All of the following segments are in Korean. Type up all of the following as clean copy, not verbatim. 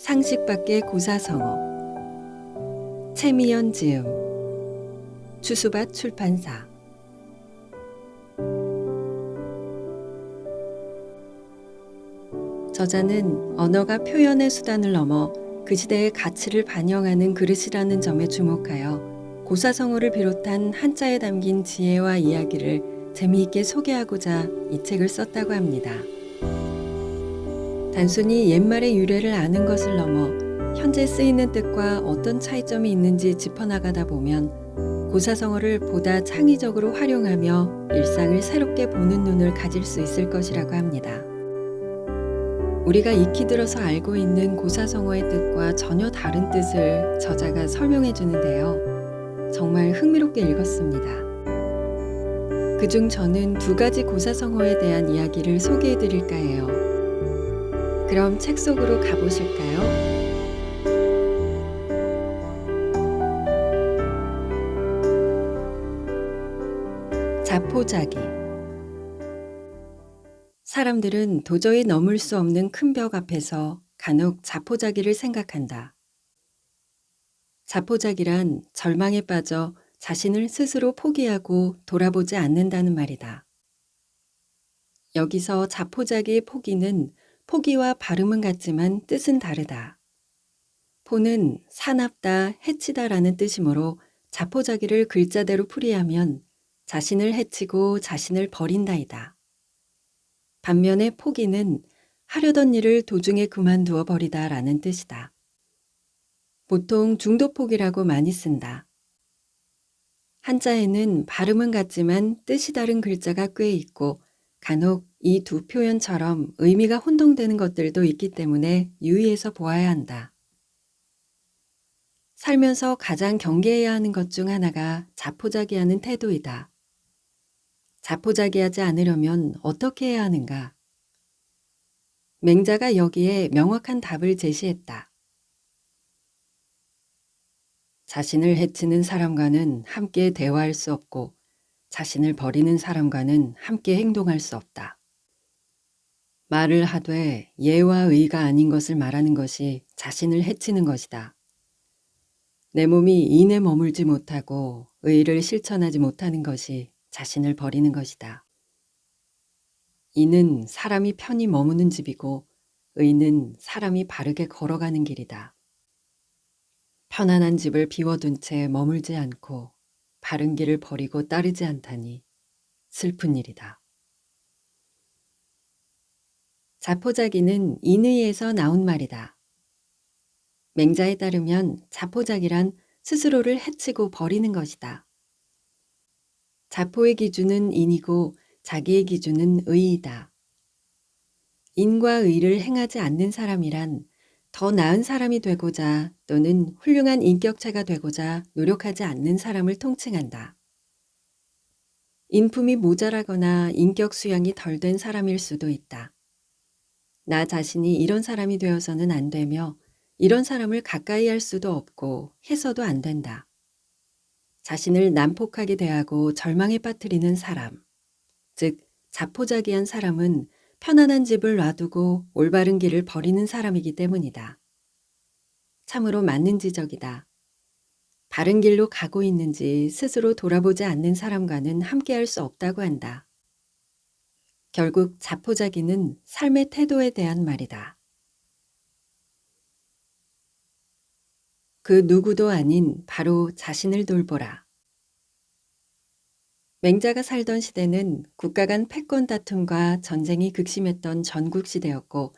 상식 밖의 고사성어. 최미연 지음. 추수밭 출판사. 저자는 언어가 표현의 수단을 넘어 그 시대의 가치를 반영하는 그릇이라는 점에 주목하여 고사성어를 비롯한 한자에 담긴 지혜와 이야기를 재미있게 소개하고자 이 책을 썼다고 합니다. 단순히 옛말의 유래를 아는 것을 넘어 현재 쓰이는 뜻과 어떤 차이점이 있는지 짚어나가다 보면 고사성어를 보다 창의적으로 활용하며 일상을 새롭게 보는 눈을 가질 수 있을 것이라고 합니다. 우리가 익히 들어서 알고 있는 고사성어의 뜻과 전혀 다른 뜻을 저자가 설명해 주는데요. 정말 흥미롭게 읽었습니다. 그중 저는 2가지 고사성어에 대한 이야기를 소개해 드릴까 해요. 그럼 책 속으로 가보실까요? 자포자기. 사람들은 도저히 넘을 수 없는 큰 벽 앞에서 간혹 자포자기를 생각한다. 자포자기란 절망에 빠져 자신을 스스로 포기하고 돌아보지 않는다는 말이다. 여기서 자포자기의 포기는 포기와 발음은 같지만 뜻은 다르다. 포는 사납다, 해치다라는 뜻이므로 자포자기를 글자대로 풀이하면 자신을 해치고 자신을 버린다이다. 반면에 포기는 하려던 일을 도중에 그만두어 버리다라는 뜻이다. 보통 중도포기라고 많이 쓴다. 한자에는 발음은 같지만 뜻이 다른 글자가 꽤 있고 간혹 이 2 표현처럼 의미가 혼동되는 것들도 있기 때문에 유의해서 보아야 한다. 살면서 가장 경계해야 하는 것 중 하나가 자포자기하는 태도이다. 자포자기하지 않으려면 어떻게 해야 하는가? 맹자가 여기에 명확한 답을 제시했다. 자신을 해치는 사람과는 함께 대화할 수 없고 자신을 버리는 사람과는 함께 행동할 수 없다. 말을 하되 예와 의가 아닌 것을 말하는 것이 자신을 해치는 것이다. 내 몸이 인에 머물지 못하고 의를 실천하지 못하는 것이 자신을 버리는 것이다. 이는 사람이 편히 머무는 집이고 의는 사람이 바르게 걸어가는 길이다. 편안한 집을 비워둔 채 머물지 않고 바른 길을 버리고 따르지 않다니 슬픈 일이다. 자포자기는 인의에서 나온 말이다. 맹자에 따르면 자포자기란 스스로를 해치고 버리는 것이다. 자포의 기준은 인이고 자기의 기준은 의이다. 인과 의를 행하지 않는 사람이란 더 나은 사람이 되고자 또는 훌륭한 인격체가 되고자 노력하지 않는 사람을 통칭한다. 인품이 모자라거나 인격 수양이 덜 된 사람일 수도 있다. 나 자신이 이런 사람이 되어서는 안 되며 이런 사람을 가까이 할 수도 없고 해서도 안 된다. 자신을 난폭하게 대하고 절망에 빠뜨리는 사람, 즉 자포자기한 사람은 편안한 집을 놔두고 올바른 길을 버리는 사람이기 때문이다. 참으로 맞는 지적이다. 바른 길로 가고 있는지 스스로 돌아보지 않는 사람과는 함께할 수 없다고 한다. 결국 자포자기는 삶의 태도에 대한 말이다. 그 누구도 아닌 바로 자신을 돌보라. 맹자가 살던 시대는 국가 간 패권 다툼과 전쟁이 극심했던 전국시대였고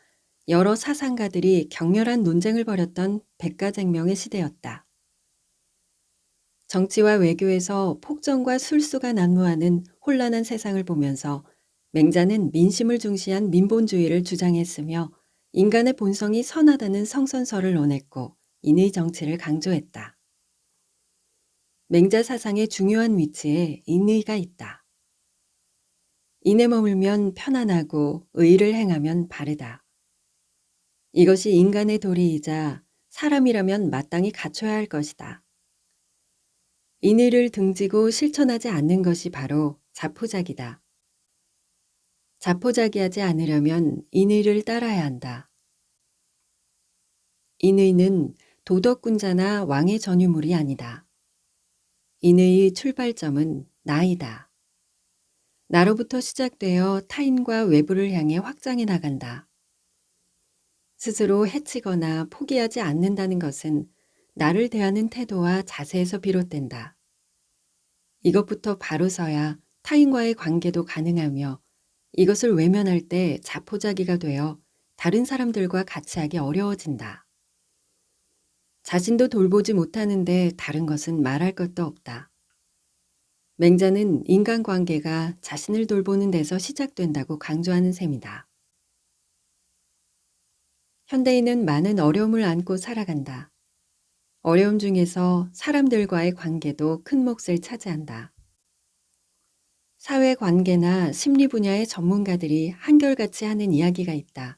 여러 사상가들이 격렬한 논쟁을 벌였던 백가쟁명의 시대였다. 정치와 외교에서 폭정과 술수가 난무하는 혼란한 세상을 보면서 맹자는 민심을 중시한 민본주의를 주장했으며 인간의 본성이 선하다는 성선설을 논했고 인의 정치를 강조했다. 맹자 사상의 중요한 위치에 인의가 있다. 인에 머물면 편안하고 의를 행하면 바르다. 이것이 인간의 도리이자 사람이라면 마땅히 갖춰야 할 것이다. 인의를 등지고 실천하지 않는 것이 바로 자포자기다. 자포자기하지 않으려면 인의를 따라야 한다. 인의는 도덕군자나 왕의 전유물이 아니다. 인의의 출발점은 나이다. 나로부터 시작되어 타인과 외부를 향해 확장해 나간다. 스스로 해치거나 포기하지 않는다는 것은 나를 대하는 태도와 자세에서 비롯된다. 이것부터 바로 서야 타인과의 관계도 가능하며 이것을 외면할 때 자포자기가 되어 다른 사람들과 같이 하기 어려워진다. 자신도 돌보지 못하는데 다른 것은 말할 것도 없다. 맹자는 인간관계가 자신을 돌보는 데서 시작된다고 강조하는 셈이다. 현대인은 많은 어려움을 안고 살아간다. 어려움 중에서 사람들과의 관계도 큰 몫을 차지한다. 사회관계나 심리 분야의 전문가들이 한결같이 하는 이야기가 있다.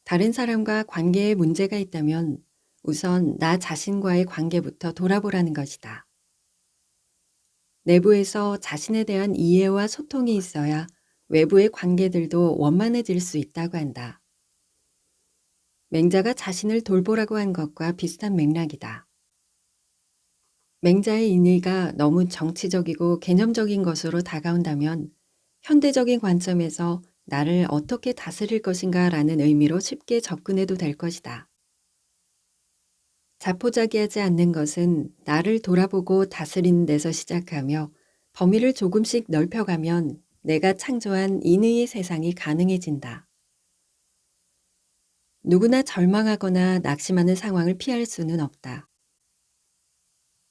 다른 사람과 관계에 문제가 있다면 우선 나 자신과의 관계부터 돌아보라는 것이다. 내부에서 자신에 대한 이해와 소통이 있어야 외부의 관계들도 원만해질 수 있다고 한다. 맹자가 자신을 돌보라고 한 것과 비슷한 맥락이다. 맹자의 인의가 너무 정치적이고 개념적인 것으로 다가온다면 현대적인 관점에서 나를 어떻게 다스릴 것인가 라는 의미로 쉽게 접근해도 될 것이다. 자포자기하지 않는 것은 나를 돌아보고 다스리는 데서 시작하며 범위를 조금씩 넓혀가면 내가 창조한 인의의 세상이 가능해진다. 누구나 절망하거나 낙심하는 상황을 피할 수는 없다.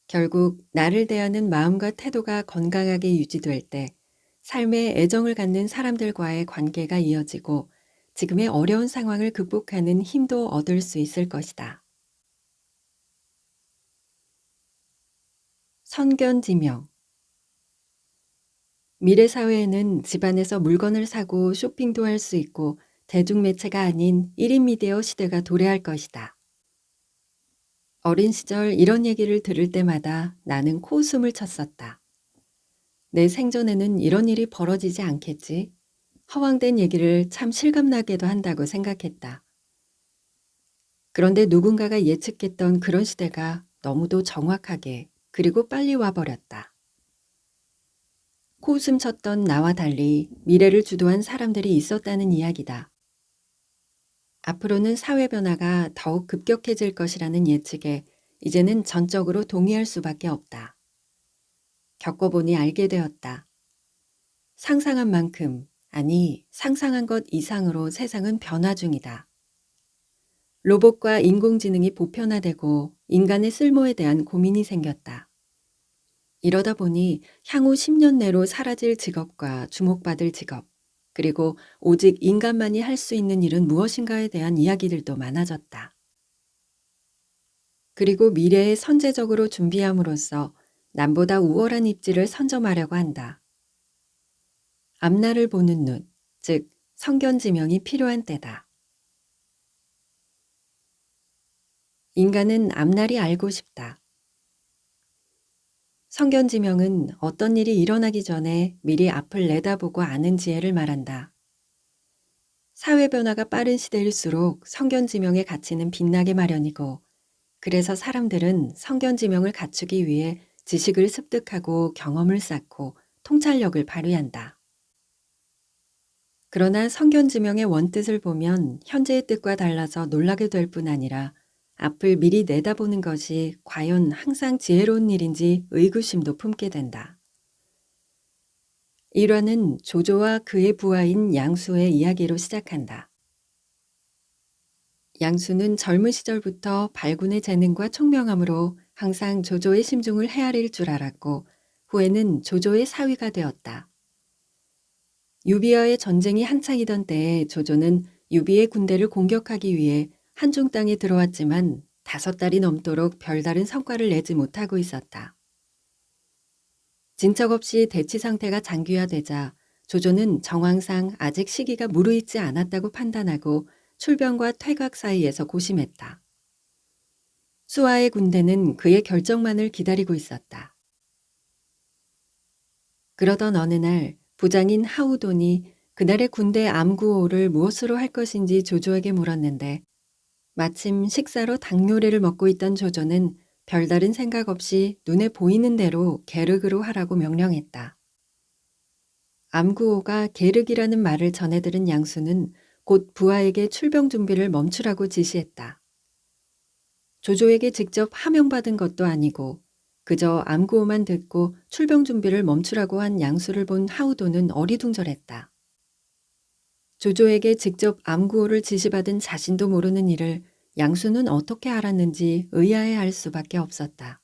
결국 나를 대하는 마음과 태도가 건강하게 유지될 때 삶에 애정을 갖는 사람들과의 관계가 이어지고 지금의 어려운 상황을 극복하는 힘도 얻을 수 있을 것이다. 선견지명. 미래 사회에는 집안에서 물건을 사고 쇼핑도 할 수 있고 대중매체가 아닌 1인 미디어 시대가 도래할 것이다. 어린 시절 이런 얘기를 들을 때마다 나는 코웃음을 쳤었다. 내 생전에는 이런 일이 벌어지지 않겠지. 허황된 얘기를 참 실감나게도 한다고 생각했다. 그런데 누군가가 예측했던 그런 시대가 너무도 정확하게 그리고 빨리 와버렸다. 코웃음 쳤던 나와 달리 미래를 주도한 사람들이 있었다는 이야기다. 앞으로는 사회 변화가 더욱 급격해질 것이라는 예측에 이제는 전적으로 동의할 수밖에 없다. 겪어보니 알게 되었다. 상상한 만큼, 아니 상상한 것 이상으로 세상은 변화 중이다. 로봇과 인공지능이 보편화되고 인간의 쓸모에 대한 고민이 생겼다. 이러다 보니 향후 10년 내로 사라질 직업과 주목받을 직업, 그리고 오직 인간만이 할 수 있는 일은 무엇인가에 대한 이야기들도 많아졌다. 그리고 미래에 선제적으로 준비함으로써 남보다 우월한 입지를 선점하려고 한다. 앞날을 보는 눈, 즉 선견지명이 필요한 때다. 인간은 앞날이 알고 싶다. 선견지명은 어떤 일이 일어나기 전에 미리 앞을 내다보고 아는 지혜를 말한다. 사회 변화가 빠른 시대일수록 선견지명의 가치는 빛나게 마련이고, 그래서 사람들은 선견지명을 갖추기 위해 지식을 습득하고 경험을 쌓고 통찰력을 발휘한다. 그러나 선견지명의 원뜻을 보면 현재의 뜻과 달라서 놀라게 될 뿐 아니라 앞을 미리 내다보는 것이 과연 항상 지혜로운 일인지 의구심도 품게 된다. 일화는 조조와 그의 부하인 양수의 이야기로 시작한다. 양수는 젊은 시절부터 발군의 재능과 총명함으로 항상 조조의 심중을 헤아릴 줄 알았고 후에는 조조의 사위가 되었다. 유비와의 전쟁이 한창이던 때에 조조는 유비의 군대를 공격하기 위해 한중 땅에 들어왔지만 5달이 넘도록 별다른 성과를 내지 못하고 있었다. 진척 없이 대치 상태가 장기화되자 조조는 정황상 아직 시기가 무르익지 않았다고 판단하고 출병과 퇴각 사이에서 고심했다. 수하의 군대는 그의 결정만을 기다리고 있었다. 그러던 어느 날 부장인 하우돈이 그날의 군대 암구호를 무엇으로 할 것인지 조조에게 물었는데 마침 식사로 닭 요리를 먹고 있던 조조는 별다른 생각 없이 눈에 보이는 대로 게르그로 하라고 명령했다. 암구호가 게르기라는 말을 전해 들은 양수는 곧 부하에게 출병 준비를 멈추라고 지시했다. 조조에게 직접 하명받은 것도 아니고 그저 암구호만 듣고 출병 준비를 멈추라고 한 양수를 본 하우도는 어리둥절했다. 조조에게 직접 암구호를 지시받은 자신도 모르는 일을 양수는 어떻게 알았는지 의아해할 수밖에 없었다.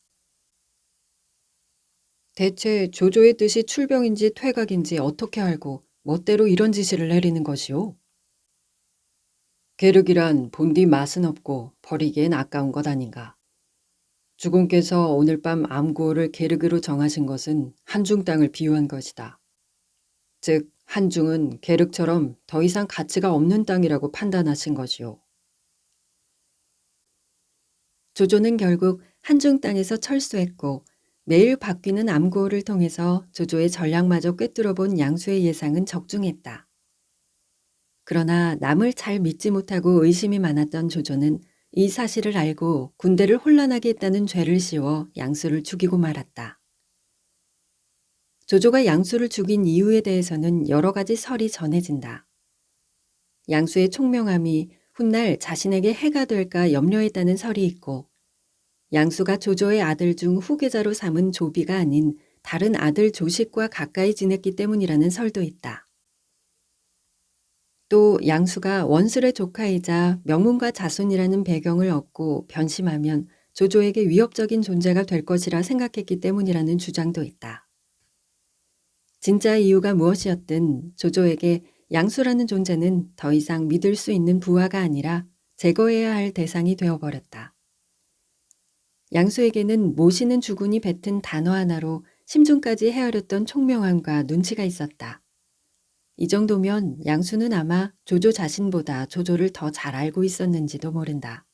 대체 조조의 뜻이 출병인지 퇴각인지 어떻게 알고 멋대로 이런 지시를 내리는 것이오? 계륵이란 본디 맛은 없고 버리기엔 아까운 것 아닌가. 주공께서 오늘 밤 암구호를 계륵으로 정하신 것은 한중 땅을 비유한 것이다. 즉 한중은 계륵처럼 더 이상 가치가 없는 땅이라고 판단하신 것이오. 조조는 결국 한중 땅에서 철수했고 매일 바뀌는 암구호를 통해서 조조의 전략마저 꿰뚫어 본 양수의 예상은 적중했다. 그러나 남을 잘 믿지 못하고 의심이 많았던 조조는 이 사실을 알고 군대를 혼란하게 했다는 죄를 씌워 양수를 죽이고 말았다. 조조가 양수를 죽인 이유에 대해서는 여러 가지 설이 전해진다. 양수의 총명함이 훗날 자신에게 해가 될까 염려했다는 설이 있고 양수가 조조의 아들 중 후계자로 삼은 조비가 아닌 다른 아들 조식과 가까이 지냈기 때문이라는 설도 있다. 또 양수가 원술의 조카이자 명문가 자손이라는 배경을 얻고 변심하면 조조에게 위협적인 존재가 될 것이라 생각했기 때문이라는 주장도 있다. 진짜 이유가 무엇이었든 조조에게 양수라는 존재는 더 이상 믿을 수 있는 부하가 아니라 제거해야 할 대상이 되어버렸다. 양수에게는 모시는 주군이 뱉은 단어 하나로 심중까지 헤아렸던 총명함과 눈치가 있었다. 이 정도면 양수는 아마 조조 자신보다 조조를 더 잘 알고 있었는지도 모른다.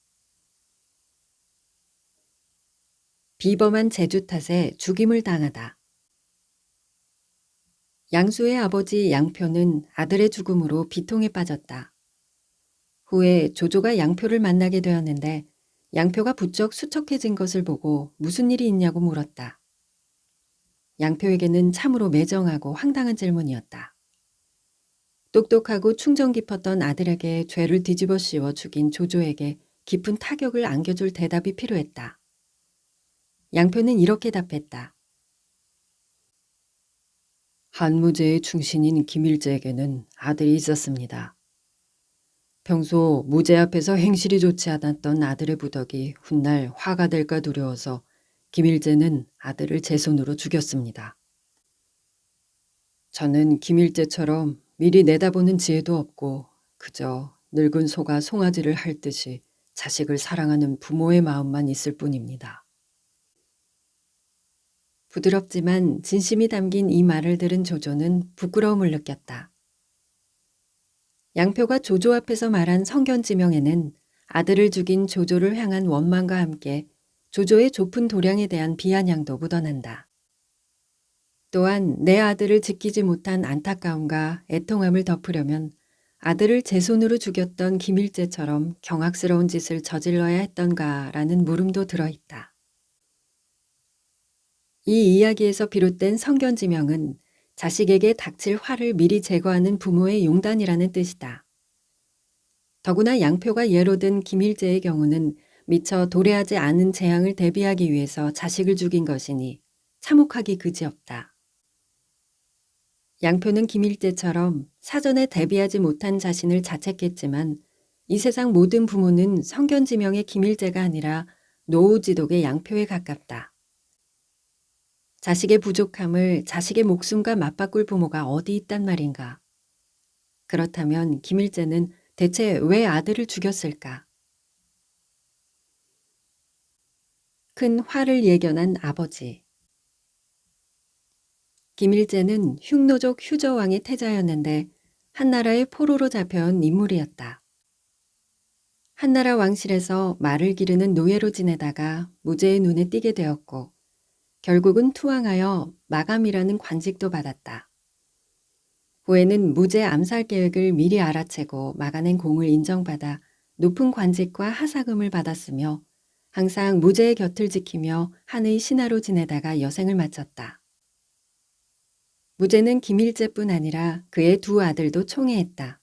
비범한 재주 탓에 죽임을 당하다. 양수의 아버지 양표는 아들의 죽음으로 비통에 빠졌다. 후에 조조가 양표를 만나게 되었는데 양표가 부쩍 수척해진 것을 보고 무슨 일이 있냐고 물었다. 양표에게는 참으로 매정하고 황당한 질문이었다. 똑똑하고 충정 깊었던 아들에게 죄를 뒤집어 씌워 죽인 조조에게 깊은 타격을 안겨줄 대답이 필요했다. 양표는 이렇게 답했다. 한무제의 충신인 김일제에게는 아들이 있었습니다. 평소 무제 앞에서 행실이 좋지 않았던 아들의 부덕이 훗날 화가 될까 두려워서 김일제는 아들을 제 손으로 죽였습니다. 저는 김일제처럼 미리 내다보는 지혜도 없고 그저 늙은 소가 송아지를 핥듯이 자식을 사랑하는 부모의 마음만 있을 뿐입니다. 부드럽지만 진심이 담긴 이 말을 들은 조조는 부끄러움을 느꼈다. 양표가 조조 앞에서 말한 성견지명에는 아들을 죽인 조조를 향한 원망과 함께 조조의 좁은 도량에 대한 비아냥도 묻어난다. 또한 내 아들을 지키지 못한 안타까움과 애통함을 덮으려면 아들을 제 손으로 죽였던 김일제처럼 경악스러운 짓을 저질러야 했던가라는 물음도 들어있다. 이 이야기에서 비롯된 성견지명은 자식에게 닥칠 화를 미리 제거하는 부모의 용단이라는 뜻이다. 더구나 양표가 예로 든 김일제의 경우는 미처 도래하지 않은 재앙을 대비하기 위해서 자식을 죽인 것이니 참혹하기 그지없다. 양표는 김일제처럼 사전에 대비하지 못한 자신을 자책했지만 이 세상 모든 부모는 성견지명의 김일제가 아니라 노우지독의 양표에 가깝다. 자식의 부족함을 자식의 목숨과 맞바꿀 부모가 어디 있단 말인가. 그렇다면 김일제는 대체 왜 아들을 죽였을까? 큰 화를 예견한 아버지. 김일제는 흉노족 휴저왕의 태자였는데 한나라의 포로로 잡혀온 인물이었다. 한나라 왕실에서 말을 기르는 노예로 지내다가 무제의 눈에 띄게 되었고 결국은 투항하여 마감이라는 관직도 받았다. 후에는 무제 암살 계획을 미리 알아채고 막아낸 공을 인정받아 높은 관직과 하사금을 받았으며 항상 무제의 곁을 지키며 한의 신하로 지내다가 여생을 마쳤다. 무제는 김일제뿐 아니라 그의 두 아들도 총애했다.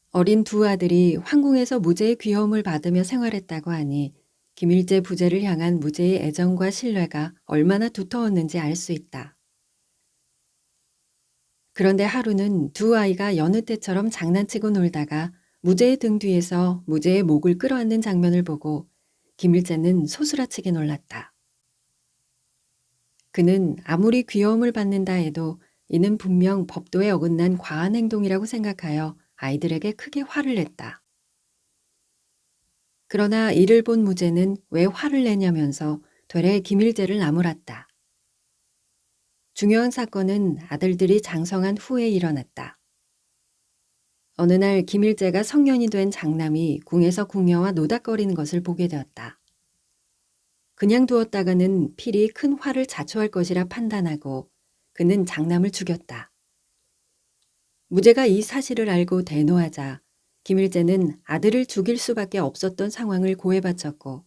어린 두 아들이 황궁에서 무제의 귀여움을 받으며 생활했다고 하니 김일제 부제를 향한 무제의 애정과 신뢰가 얼마나 두터웠는지 알 수 있다. 그런데 하루는 두 아이가 여느 때처럼 장난치고 놀다가 무제의 등 뒤에서 무제의 목을 끌어안는 장면을 보고 김일제는 소스라치게 놀랐다. 그는 아무리 귀여움을 받는다 해도 이는 분명 법도에 어긋난 과한 행동이라고 생각하여 아이들에게 크게 화를 냈다. 그러나 이를 본 무제는 왜 화를 내냐면서 되레 김일제를 나무랐다. 중요한 사건은 아들들이 장성한 후에 일어났다. 어느 날 김일제가 성년이 된 장남이 궁에서 궁녀와 노닥거리는 것을 보게 되었다. 그냥 두었다가는 필히 큰 화를 자초할 것이라 판단하고 그는 장남을 죽였다. 무제가 이 사실을 알고 대노하자 김일제는 아들을 죽일 수밖에 없었던 상황을 고해 바쳤고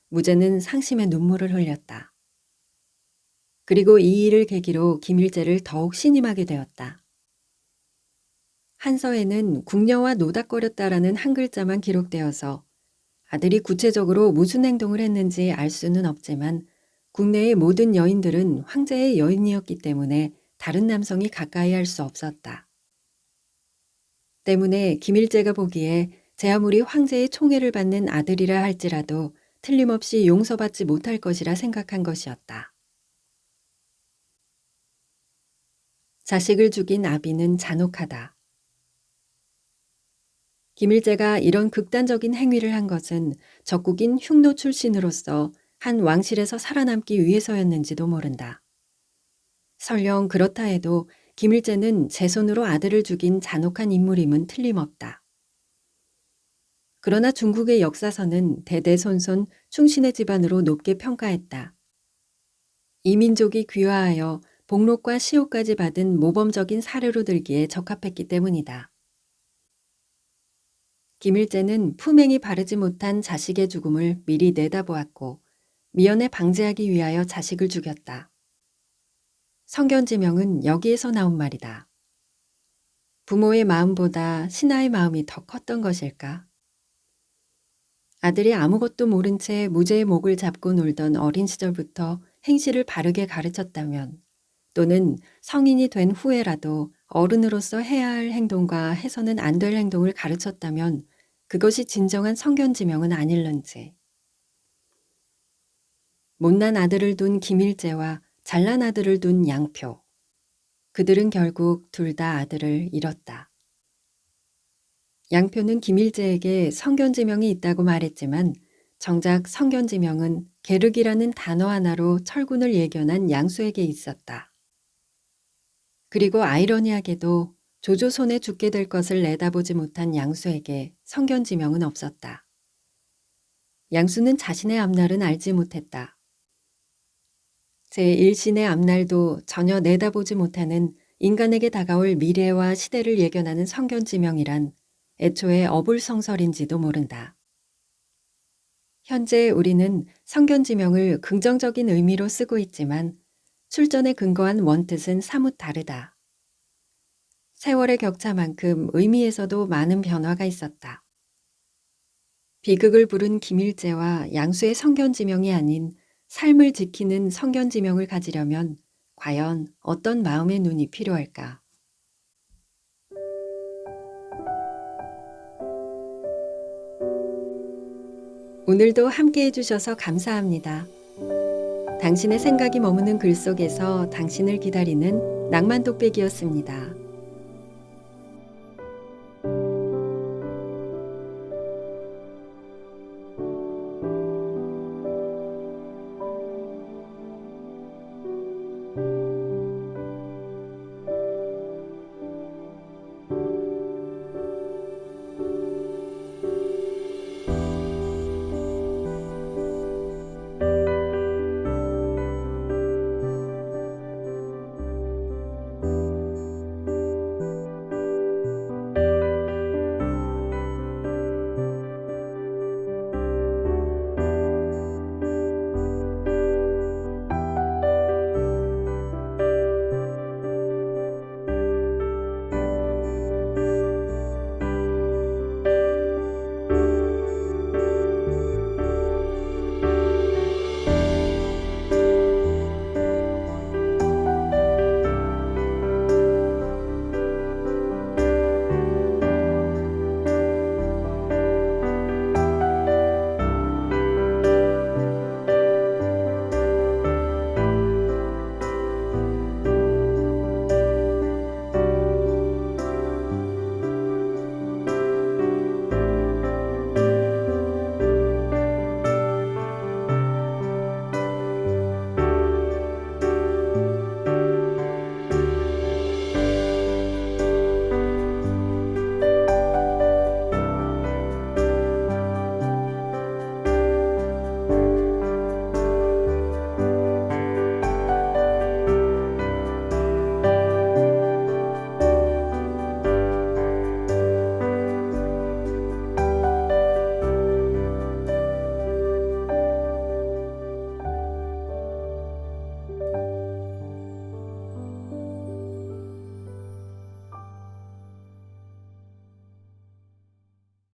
무제는 상심의 눈물을 흘렸다. 그리고 이 일을 계기로 김일제를 더욱 신임하게 되었다. 한서에는 궁녀와 노닥거렸다라는 한 글자만 기록되어서 아들이 구체적으로 무슨 행동을 했는지 알 수는 없지만 국내의 모든 여인들은 황제의 여인이었기 때문에 다른 남성이 가까이 할 수 없었다. 때문에 김일제가 보기에 제 아무리 황제의 총애를 받는 아들이라 할지라도 틀림없이 용서받지 못할 것이라 생각한 것이었다. 자식을 죽인 아비는 잔혹하다. 김일제가 이런 극단적인 행위를 한 것은 적국인 흉노 출신으로서 한 왕실에서 살아남기 위해서였는지도 모른다. 설령 그렇다 해도 김일제는 제 손으로 아들을 죽인 잔혹한 인물임은 틀림없다. 그러나 중국의 역사서는 대대손손 충신의 집안으로 높게 평가했다. 이 민족이 귀화하여 복록과 시호까지 받은 모범적인 사례로 들기에 적합했기 때문이다. 김일제는 품행이 바르지 못한 자식의 죽음을 미리 내다보았고 미연에 방지하기 위하여 자식을 죽였다. 성견지명은 여기에서 나온 말이다. 부모의 마음보다 신하의 마음이 더 컸던 것일까? 아들이 아무것도 모른 채 무제의 목을 잡고 놀던 어린 시절부터 행실을 바르게 가르쳤다면 또는 성인이 된 후에라도 어른으로서 해야 할 행동과 해서는 안 될 행동을 가르쳤다면 그것이 진정한 성견지명은 아닐런지. 못난 아들을 둔 김일제와 잘난 아들을 둔 양표. 그들은 결국 둘 다 아들을 잃었다. 양표는 김일제에게 성견지명이 있다고 말했지만 정작 성견지명은 계륵이라는 단어 하나로 철군을 예견한 양수에게 있었다. 그리고 아이러니하게도 조조 손에 죽게 될 것을 내다보지 못한 양수에게 성견지명은 없었다. 양수는 자신의 앞날은 알지 못했다. 제1신의 앞날도 전혀 내다보지 못하는 인간에게 다가올 미래와 시대를 예견하는 성견지명이란 애초에 어불성설인지도 모른다. 현재 우리는 성견지명을 긍정적인 의미로 쓰고 있지만 출전에 근거한 원뜻은 사뭇 다르다. 세월의 격차만큼 의미에서도 많은 변화가 있었다. 비극을 부른 김일제와 양수의 성견지명이 아닌 삶을 지키는 성견지명을 가지려면 과연 어떤 마음의 눈이 필요할까? 오늘도 함께 해주셔서 감사합니다. 당신의 생각이 머무는 글 속에서 당신을 기다리는 낭만 독백이었습니다.